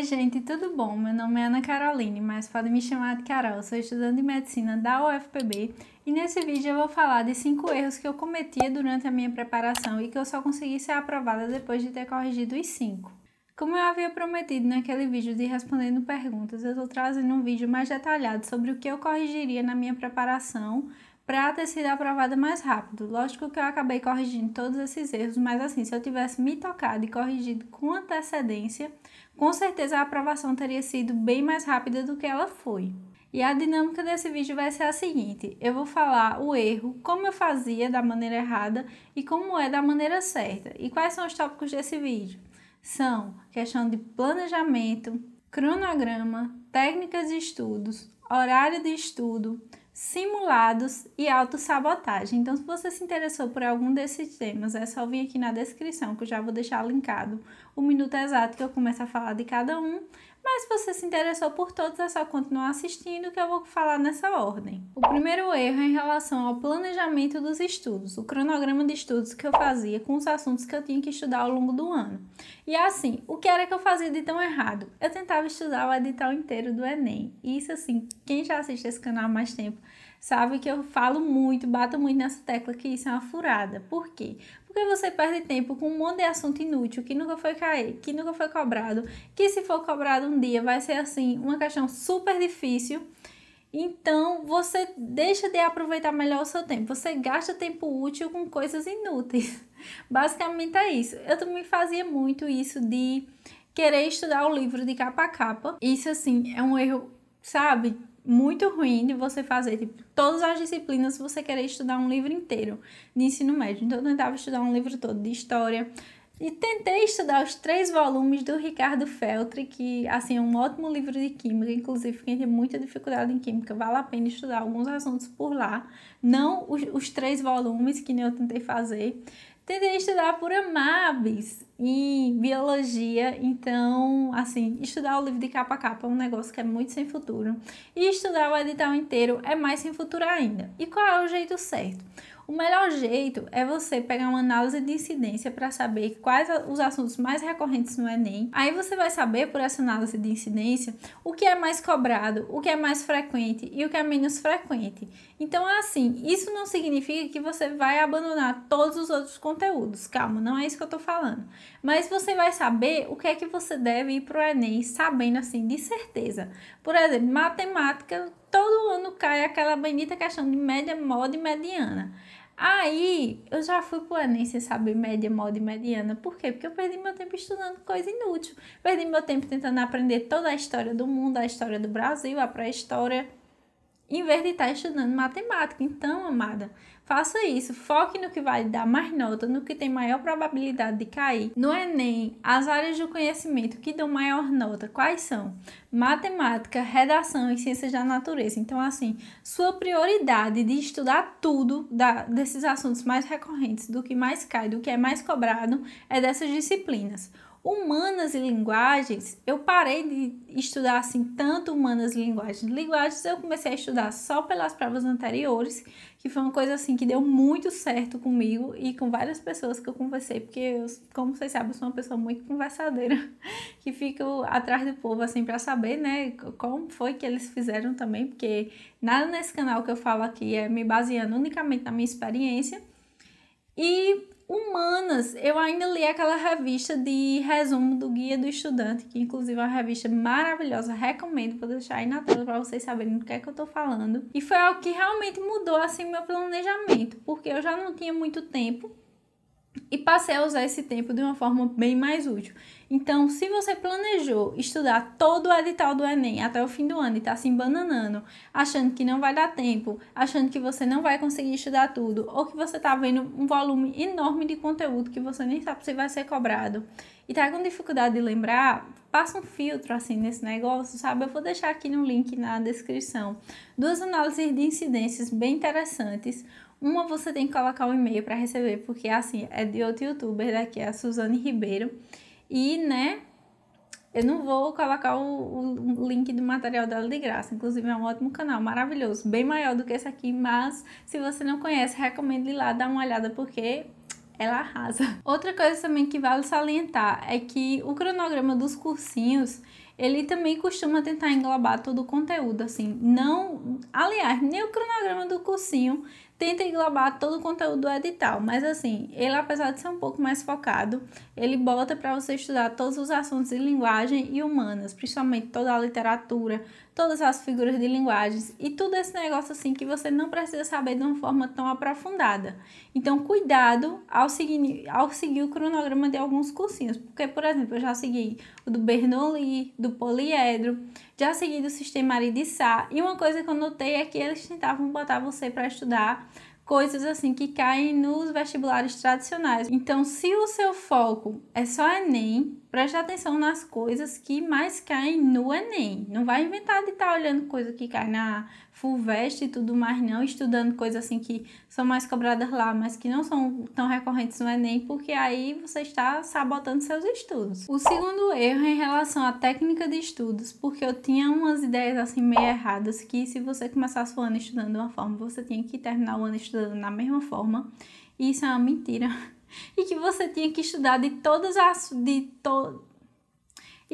Oi, gente, tudo bom? Meu nome é Ana Caroline, mas podem me chamar de Carol. Sou estudante de medicina da UFPB e nesse vídeo eu vou falar de 5 erros que eu cometia durante a minha preparação e que eu só consegui ser aprovada depois de ter corrigido os 5. Como eu havia prometido naquele vídeo de respondendo perguntas, eu estou trazendo um vídeo mais detalhado sobre o que eu corrigiria na minha preparação para ter sido aprovada mais rápido. Lógico que eu acabei corrigindo todos esses erros, mas assim, se eu tivesse me tocado e corrigido com antecedência, com certeza a aprovação teria sido bem mais rápida do que ela foi. E a dinâmica desse vídeo vai ser a seguinte: eu vou falar o erro, como eu fazia da maneira errada e como é da maneira certa. E quais são os tópicos desse vídeo? São questão de planejamento, cronograma, técnicas de estudos, horário de estudo, simulados e autossabotagem. Então, se você se interessou por algum desses temas, é só vir aqui na descrição que eu já vou deixar linkado o minuto exato que eu começo a falar de cada um. Mas se você se interessou por todos, é só continuar assistindo que eu vou falar nessa ordem. O primeiro erro é em relação ao planejamento dos estudos, o cronograma de estudos que eu fazia com os assuntos que eu tinha que estudar ao longo do ano. E assim, o que era que eu fazia de tão errado? Eu tentava estudar o edital inteiro do Enem. E isso assim, quem já assiste esse canal há mais tempo sabe que eu falo muito, bato muito nessa tecla que isso é uma furada. Por quê? Porque você perde tempo com um monte de assunto inútil que nunca foi cair, que nunca foi cobrado, que se for cobrado um dia vai ser assim, uma questão super difícil. Então, você deixa de aproveitar melhor o seu tempo. Você gasta tempo útil com coisas inúteis. Basicamente é isso. Eu também fazia muito isso de querer estudar o livro de capa a capa. Isso, assim, é um erro, sabe, muito ruim de você fazer. Tipo, todas as disciplinas você querer estudar um livro inteiro de ensino médio. Então, eu tentava estudar um livro todo de história. E tentei estudar os 3 volumes do Ricardo Feltri, que assim, é um ótimo livro de química, inclusive quem tem muita dificuldade em química, vale a pena estudar alguns assuntos por lá, não os 3 volumes que nem eu tentei fazer. Tentei estudar por Amabis em biologia, então, assim, estudar o livro de capa a capa é um negócio que é muito sem futuro. E estudar o edital inteiro é mais sem futuro ainda. E qual é o jeito certo? O melhor jeito é você pegar uma análise de incidência para saber quais os assuntos mais recorrentes no Enem. Aí você vai saber, por essa análise de incidência, o que é mais cobrado, o que é mais frequente e o que é menos frequente. Então, assim, isso não significa que você vai abandonar todos os outros conteúdos. Calma, não é isso que eu tô falando. Mas você vai saber o que é que você deve ir pro Enem sabendo, assim, de certeza. Por exemplo, matemática, todo ano cai aquela bendita questão de média, moda e mediana. Aí, eu já fui pro Enem sem saber média, moda e mediana. Por quê? Porque eu perdi meu tempo estudando coisa inútil. Perdi meu tempo tentando aprender toda a história do mundo, a história do Brasil, a pré-história, em vez de estar estudando matemática. Então, amada, faça isso. Foque no que vai dar mais nota, no que tem maior probabilidade de cair. No Enem, as áreas do conhecimento que dão maior nota, quais são? Matemática, redação e ciências da natureza. Então, assim, sua prioridade de estudar tudo desses assuntos mais recorrentes, do que mais cai, do que é mais cobrado, é dessas disciplinas. Humanas e linguagens, eu parei de estudar assim tanto humanas e linguagens. Linguagens eu comecei a estudar só pelas provas anteriores, que foi uma coisa assim que deu muito certo comigo e com várias pessoas que eu conversei, porque eu, como vocês sabem, eu sou uma pessoa muito conversadeira, que fico atrás do povo assim para saber, né, como foi que eles fizeram também, porque nada nesse canal que eu falo aqui é me baseando unicamente na minha experiência. E humanas, eu ainda li aquela revista de resumo do Guia do Estudante, que inclusive é uma revista maravilhosa, recomendo, vou deixar aí na tela para vocês saberem do que é que eu tô falando. E foi algo que realmente mudou assim meu planejamento, porque eu já não tinha muito tempo e passei a usar esse tempo de uma forma bem mais útil. Então, se você planejou estudar todo o edital do Enem até o fim do ano e está se embananando, achando que não vai dar tempo, achando que você não vai conseguir estudar tudo, ou que você está vendo um volume enorme de conteúdo que você nem sabe se vai ser cobrado, e está com dificuldade de lembrar, passa um filtro assim nesse negócio, sabe? Eu vou deixar aqui no link na descrição 2 análises de incidências bem interessantes. Uma você tem que colocar um e-mail para receber, porque assim, é de outro youtuber daqui, a Suzane Ribeiro. E, né, eu não vou colocar o link do material dela de graça. Inclusive, é um ótimo canal, maravilhoso. Bem maior do que esse aqui, mas se você não conhece, recomendo ir lá dar uma olhada, porque ela arrasa. Outra coisa também que vale salientar é que o cronograma dos cursinhos, ele também costuma tentar englobar todo o conteúdo, assim, não... Aliás, nem o cronograma do cursinho tenta englobar todo o conteúdo do edital, mas assim, ele apesar de ser um pouco mais focado, ele bota para você estudar todos os assuntos de linguagem e humanas, principalmente toda a literatura, todas as figuras de linguagens e tudo esse negócio assim que você não precisa saber de uma forma tão aprofundada. Então, cuidado ao seguir o cronograma de alguns cursinhos, porque, por exemplo, eu já segui o do Bernoulli, do Poliedro, já segui do Sistema Ari de Sá, e uma coisa que eu notei é que eles tentavam botar você para estudar coisas assim que caem nos vestibulares tradicionais. Então, se o seu foco é só Enem, preste atenção nas coisas que mais caem no Enem. Não vai inventar de estar olhando coisa que cai na FUVEST e tudo mais, não, estudando coisas assim que são mais cobradas lá, mas que não são tão recorrentes no Enem, porque aí você está sabotando seus estudos. O segundo erro é em relação à técnica de estudos, porque eu tinha umas ideias assim meio erradas, que se você começasse o ano estudando de uma forma, você tinha que terminar o ano estudando na mesma forma, e isso é uma mentira. E que você tinha que estudar e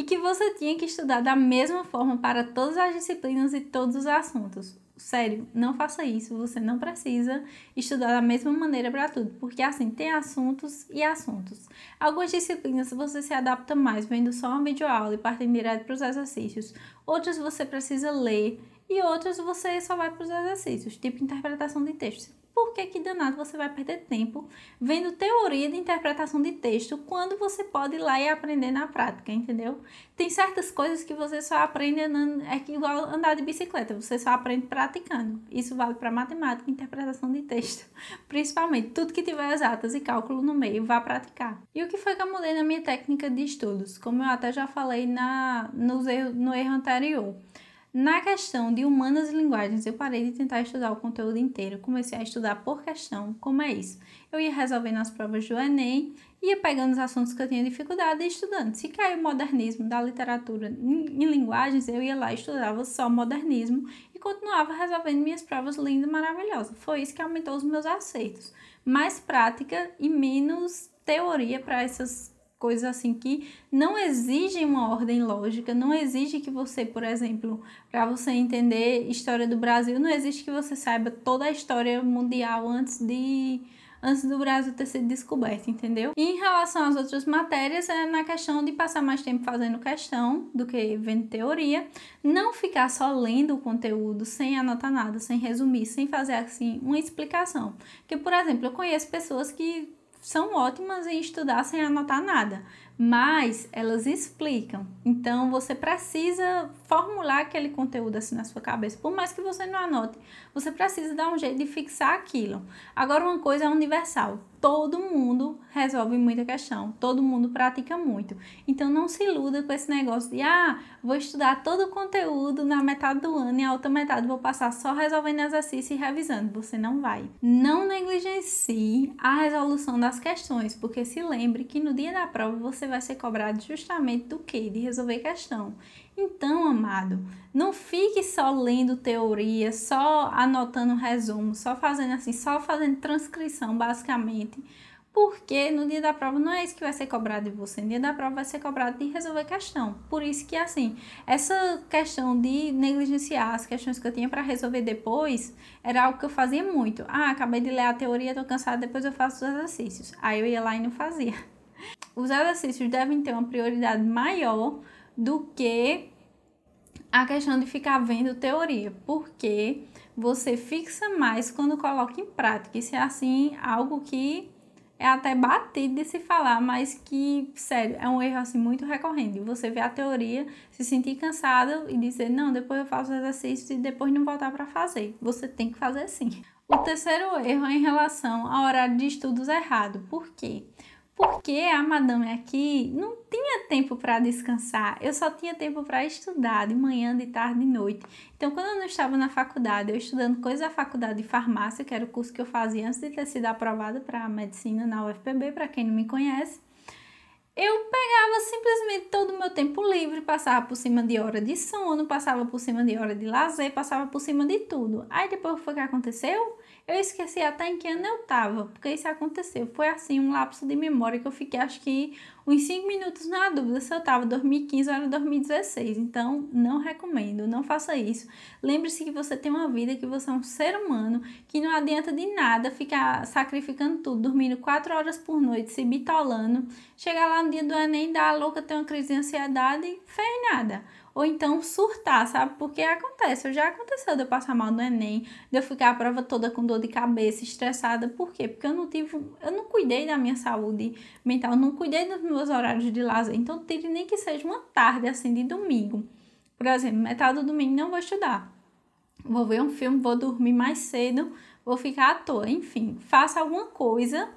que você tinha que estudar da mesma forma para todas as disciplinas e todos os assuntos. Sério, não faça isso, você não precisa estudar da mesma maneira para tudo, porque assim, tem assuntos e assuntos. Algumas disciplinas você se adapta mais vendo só uma videoaula e partindo direto para os exercícios. Outras você precisa ler e outras você só vai para os exercícios, tipo interpretação de texto. Por que danado você vai perder tempo vendo teoria de interpretação de texto quando você pode ir lá e aprender na prática, entendeu? Tem certas coisas que você só aprende andando, é igual andar de bicicleta, você só aprende praticando. Isso vale para matemática e interpretação de texto. Principalmente, tudo que tiver exatas e cálculo no meio, vá praticar. E o que foi que eu mudei na minha técnica de estudos? Como eu até já falei no erro anterior. Na questão de humanas e linguagens, eu parei de tentar estudar o conteúdo inteiro, comecei a estudar por questão. Como é isso? Eu ia resolvendo as provas do Enem, ia pegando os assuntos que eu tinha dificuldade e estudando. Se caiu o modernismo da literatura em linguagens, eu ia lá e estudava só modernismo e continuava resolvendo minhas provas lindas e maravilhosas. Foi isso que aumentou os meus acertos. Mais prática e menos teoria para essas coisas assim que não exigem uma ordem lógica, não exige que você, por exemplo, para você entender história do Brasil, não exige que você saiba toda a história mundial antes do Brasil ter sido descoberto, entendeu? E em relação às outras matérias, é na questão de passar mais tempo fazendo questão do que vendo teoria, não ficar só lendo o conteúdo sem anotar nada, sem resumir, sem fazer assim uma explicação. Porque, por exemplo, eu conheço pessoas que são ótimas em estudar sem anotar nada, mas elas explicam. Então, você precisa formular aquele conteúdo assim na sua cabeça. Por mais que você não anote, você precisa dar um jeito de fixar aquilo. Agora, uma coisa é universal. Todo mundo resolve muita questão, todo mundo pratica muito. Então, não se iluda com esse negócio de vou estudar todo o conteúdo na metade do ano e a outra metade vou passar só resolvendo exercício e revisando. Você não vai. Não negligencie a resolução das questões, porque se lembre que no dia da prova você vai ser cobrado justamente do quê? De resolver questão. Então, amado, não fique só lendo teoria, só anotando resumo, só fazendo transcrição, basicamente, porque no dia da prova não é isso que vai ser cobrado de você, no dia da prova vai ser cobrado de resolver questão. Por isso que, assim, essa questão de negligenciar as questões que eu tinha para resolver depois, era algo que eu fazia muito. Acabei de ler a teoria, tô cansada, depois eu faço os exercícios. Aí eu ia lá e não fazia. Os exercícios devem ter uma prioridade maior do que a questão de ficar vendo teoria, porque você fixa mais quando coloca em prática. Isso é assim, algo que é até batido de se falar, mas que, sério, é um erro assim muito recorrente. Você vê a teoria, se sentir cansado e dizer, não, depois eu faço exercício e depois não voltar para fazer. Você tem que fazer sim. O terceiro erro é em relação ao horário de estudos errado. Por quê? Porque a madame aqui não tinha tempo para descansar, eu só tinha tempo para estudar de manhã, de tarde, de noite. Então, quando eu não estava na faculdade, eu estudando coisas da faculdade de farmácia, que era o curso que eu fazia antes de ter sido aprovada para medicina na UFPB, para quem não me conhece, eu pegava simplesmente todo o meu tempo livre, passava por cima de hora de sono, passava por cima de hora de lazer, passava por cima de tudo. Aí depois o que aconteceu? Eu esqueci até em que ano eu tava, porque isso aconteceu. Foi assim, um lapso de memória que eu fiquei, acho que uns 5 minutos na dúvida se eu tava 2015 ou era 2016. Então, não recomendo, não faça isso. Lembre-se que você tem uma vida, que você é um ser humano, que não adianta de nada ficar sacrificando tudo, dormindo 4 horas por noite, se bitolando, chegar lá no dia do Enem, dar a louca, ter uma crise de ansiedade, fez nada. Ou então surtar, sabe? Porque acontece, já aconteceu de eu passar mal no Enem, de eu ficar a prova toda com dor de cabeça, estressada. Por quê? Porque eu não cuidei da minha saúde mental, eu não cuidei dos meus horários de lazer. Então, tire nem que seja uma tarde, assim, de domingo. Por exemplo, metade do domingo não vou estudar. Vou ver um filme, vou dormir mais cedo, vou ficar à toa. Enfim, faça alguma coisa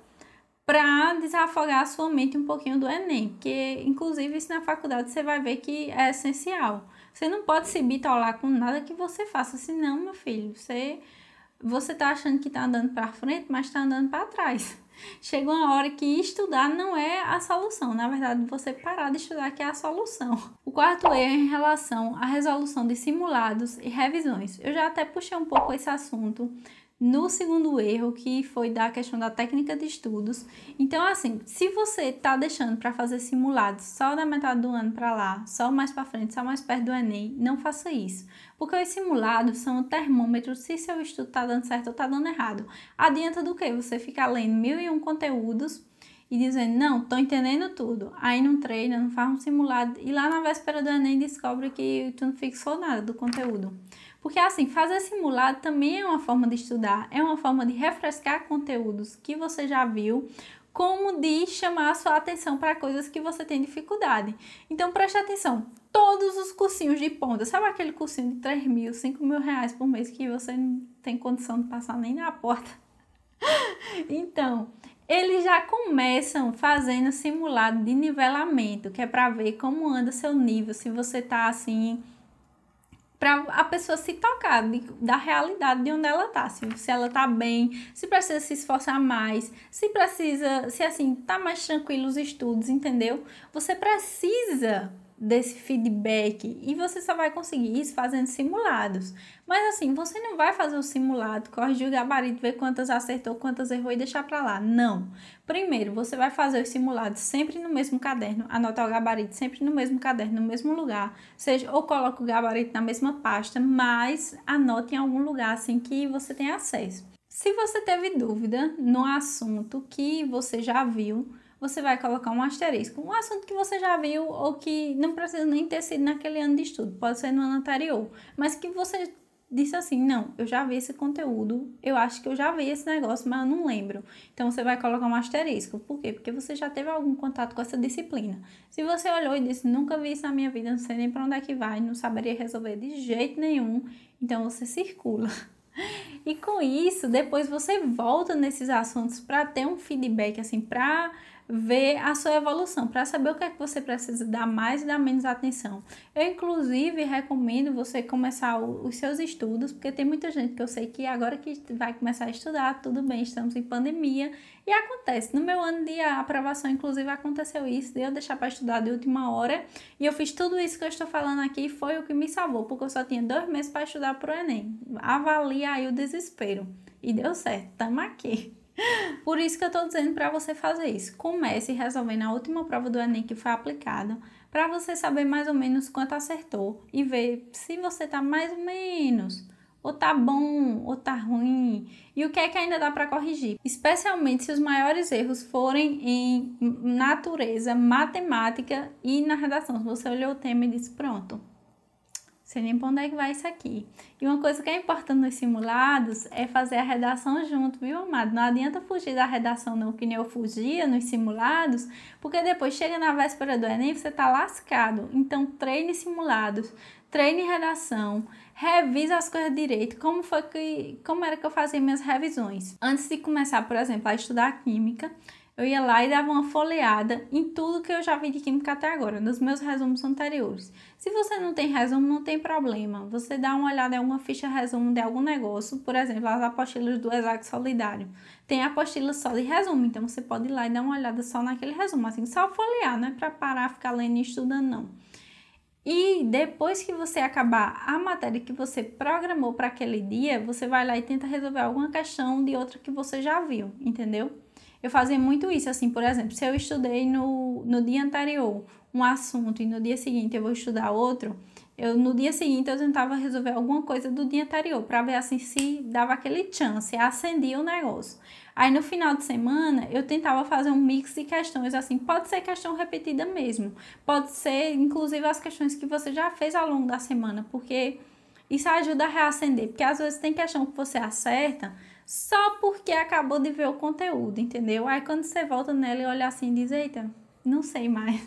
para desafogar a sua mente um pouquinho do Enem, porque inclusive isso na faculdade você vai ver que é essencial. Você não pode se bitolar com nada que você faça, senão, meu filho, você tá achando que tá andando para frente, mas tá andando para trás. Chega uma hora que estudar não é a solução, na verdade você parar de estudar que é a solução. O quarto erro é em relação à resolução de simulados e revisões. Eu já até puxei um pouco esse assunto no segundo erro, que foi da questão da técnica de estudos. Então, assim, se você tá deixando para fazer simulados só da metade do ano para lá, só mais para frente, só mais perto do Enem, não faça isso. Porque os simulados são o termômetro se seu estudo tá dando certo ou tá dando errado. Adianta do que você ficar lendo 1001 conteúdos e dizendo, não, tô entendendo tudo. Aí não treina, não faz um simulado e lá na véspera do Enem descobre que tu não fixou nada do conteúdo. Porque assim, fazer simulado também é uma forma de estudar, é uma forma de refrescar conteúdos que você já viu, como de chamar a sua atenção para coisas que você tem dificuldade. Então preste atenção, todos os cursinhos de ponta, sabe aquele cursinho de 3 mil, 5 mil reais por mês que você não tem condição de passar nem na porta? Então, eles já começam fazendo simulado de nivelamento, que é para ver como anda seu nível, se você tá assim, para a pessoa se tocar da realidade de onde ela tá, se ela tá bem, se precisa se esforçar mais, se assim, tá mais tranquilo os estudos, entendeu? Você precisa desse feedback e você só vai conseguir isso fazendo simulados. Mas assim, você não vai fazer o simulado, corrigir o gabarito, ver quantas acertou, quantas errou e deixar para lá. Não. Primeiro, você vai fazer os simulados sempre no mesmo caderno, anotar o gabarito sempre no mesmo caderno, no mesmo lugar, seja ou coloque o gabarito na mesma pasta, mas anote em algum lugar assim que você tenha acesso. Se você teve dúvida no assunto que você já viu, você vai colocar um asterisco. Um assunto que você já viu ou que não precisa nem ter sido naquele ano de estudo, pode ser no ano anterior, mas que você disse assim, não, eu já vi esse conteúdo, eu acho que eu já vi esse negócio, mas eu não lembro. Então, você vai colocar um asterisco. Por quê? Porque você já teve algum contato com essa disciplina. Se você olhou e disse, nunca vi isso na minha vida, não sei nem para onde é que vai, não saberia resolver de jeito nenhum, então você circula. E com isso, depois você volta nesses assuntos para ter um feedback, assim, para ver a sua evolução, para saber o que é que você precisa dar mais e dar menos atenção. Eu, inclusive, recomendo você começar os seus estudos, porque tem muita gente que eu sei que agora que vai começar a estudar, tudo bem, estamos em pandemia, e acontece. No meu ano de aprovação, inclusive, aconteceu isso, de eu deixar para estudar de última hora, e eu fiz tudo isso que eu estou falando aqui, foi o que me salvou, porque eu só tinha 2 meses para estudar para o Enem. Avalia aí o desespero. E deu certo, estamos aqui. Por isso que eu estou dizendo para você fazer isso. Comece resolvendo a última prova do Enem que foi aplicada, para você saber mais ou menos quanto acertou e ver se você está mais ou menos, ou tá bom, ou tá ruim, e o que é que ainda dá para corrigir. Especialmente se os maiores erros forem em natureza, matemática e na redação. Se você olhou o tema e disse, pronto, sei nem para onde é que vai isso aqui. E uma coisa que é importante nos simulados é fazer a redação junto, viu, amado? Não adianta fugir da redação não, que nem eu fugia nos simulados, porque depois chega na véspera do Enem e você tá lascado. Então, treine simulados, treine redação, revisa as coisas direito. Como era que eu fazia minhas revisões? Antes de começar, por exemplo, a estudar química, eu ia lá e dava uma folheada em tudo que eu já vi de química até agora, nos meus resumos anteriores. Se você não tem resumo, não tem problema. Você dá uma olhada em alguma ficha resumo de algum negócio, por exemplo, as apostilas do Exato Solidário. Tem apostila só de resumo, então você pode ir lá e dar uma olhada só naquele resumo, assim, só folhear, não é para parar, ficar lendo e estudando, não. E depois que você acabar a matéria que você programou para aquele dia, você vai lá e tenta resolver alguma questão de outra que você já viu, entendeu? Eu fazia muito isso, assim, por exemplo, se eu estudei no dia anterior um assunto e no dia seguinte eu vou estudar outro, no dia seguinte eu tentava resolver alguma coisa do dia anterior para ver assim se dava aquele chance, acendia o negócio. Aí no final de semana eu tentava fazer um mix de questões, assim, pode ser questão repetida mesmo, pode ser inclusive as questões que você já fez ao longo da semana, porque isso ajuda a reacender, porque às vezes tem questão que você acerta só porque acabou de ver o conteúdo, entendeu? Aí quando você volta nela e olha assim e diz, eita, não sei mais.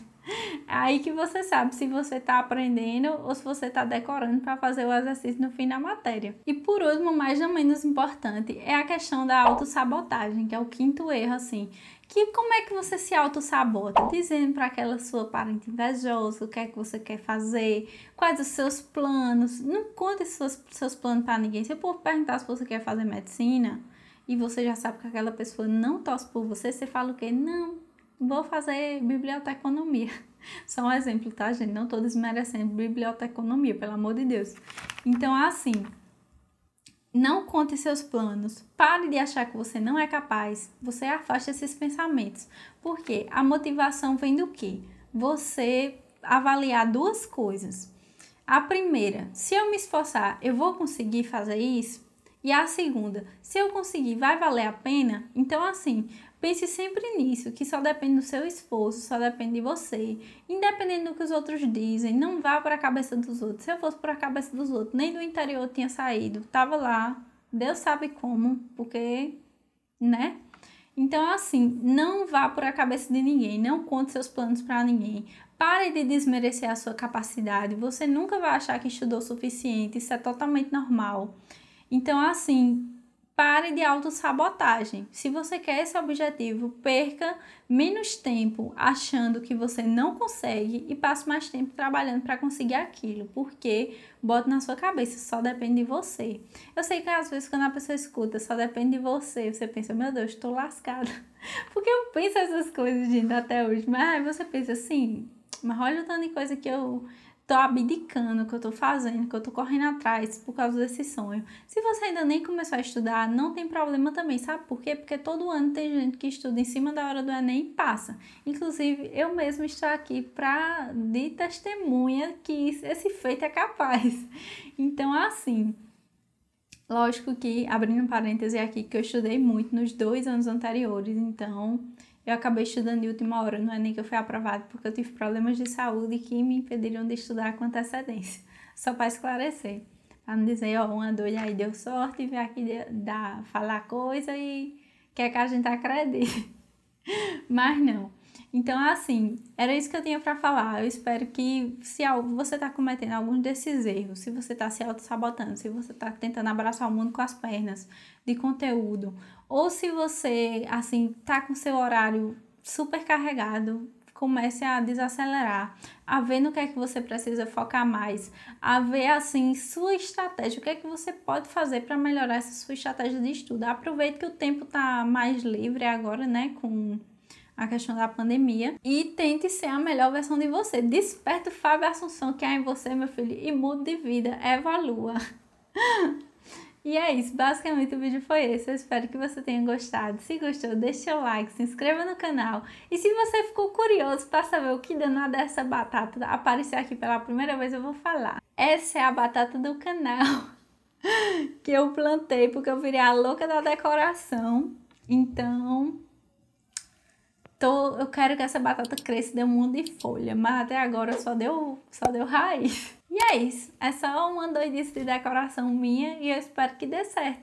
É aí que você sabe se você está aprendendo ou se você está decorando para fazer o exercício no fim da matéria. E por último, mas não menos importante, é a questão da autossabotagem, que é o quinto erro, assim. Que como é que você se autossabota? Dizendo para aquela sua parente invejosa o que é que você quer fazer, quais os seus planos. Não conte seus planos para ninguém. Se eu for perguntar se você quer fazer medicina e você já sabe que aquela pessoa não torce por você, você fala o quê? Não, vou fazer biblioteconomia. Só um exemplo, tá, gente? Não tô desmerecendo biblioteconomia, pelo amor de Deus. Então, assim, não conte seus planos. Pare de achar que você não é capaz. Você afasta esses pensamentos. Porque a motivação vem do quê? Você avaliar duas coisas. A primeira, se eu me esforçar, eu vou conseguir fazer isso? E a segunda, se eu conseguir, vai valer a pena? Então, assim, pense sempre nisso, que só depende do seu esforço, só depende de você. Independente do que os outros dizem, não vá para a cabeça dos outros. Se eu fosse para a cabeça dos outros, nem do interior eu tinha saído. Tava lá, Deus sabe como, porque, né? Então, assim, não vá por a cabeça de ninguém, não conte seus planos para ninguém. Pare de desmerecer a sua capacidade. Você nunca vai achar que estudou o suficiente, isso é totalmente normal. Então, assim, pare de autossabotagem. Se você quer esse objetivo, perca menos tempo achando que você não consegue e passe mais tempo trabalhando para conseguir aquilo, porque bota na sua cabeça, só depende de você. Eu sei que às vezes quando a pessoa escuta, só depende de você, você pensa, meu Deus, estou lascada. Porque eu penso essas coisas, gente, até hoje, mas aí você pensa assim, mas olha o tanto de coisa que eu tô abdicando, que eu tô fazendo, que eu tô correndo atrás por causa desse sonho. Se você ainda nem começou a estudar, não tem problema também, sabe por quê? Porque todo ano tem gente que estuda em cima da hora do Enem e passa. Inclusive, eu mesma estou aqui de testemunha que esse feito é capaz. Então, assim, lógico que, abrindo um parêntese aqui, que eu estudei muito nos 2 anos anteriores, então eu acabei estudando de última hora, não é nem que eu fui aprovada, porque eu tive problemas de saúde que me impediram de estudar com antecedência. Só para esclarecer, para não dizer, ó, uma doida aí deu sorte e veio aqui falar coisa e quer que a gente acredite. Mas não. Então, assim, era isso que eu tinha para falar. Eu espero que se você está cometendo alguns desses erros, se você está se auto-sabotando, se você está tentando abraçar o mundo com as pernas de conteúdo, ou se você, assim, tá com seu horário super carregado, comece a desacelerar, a ver no que é que você precisa focar mais, a ver, assim, sua estratégia, o que é que você pode fazer para melhorar essa sua estratégia de estudo. Aproveite que o tempo tá mais livre agora, né, com a questão da pandemia, e tente ser a melhor versão de você. Desperta o Fábio Assunção que há em você, meu filho, e mude de vida, evolua. E é isso, basicamente o vídeo foi esse. Eu espero que você tenha gostado. Se gostou, deixe seu like, se inscreva no canal. E se você ficou curioso para saber o que danada é essa batata aparecer aqui pela primeira vez, eu vou falar. Essa é a batata do canal que eu plantei porque eu virei a louca da decoração. Então, eu quero que essa batata cresça e dê um monte de folha, mas até agora só deu raiz. E é isso, é só uma doidice de decoração minha e eu espero que dê certo.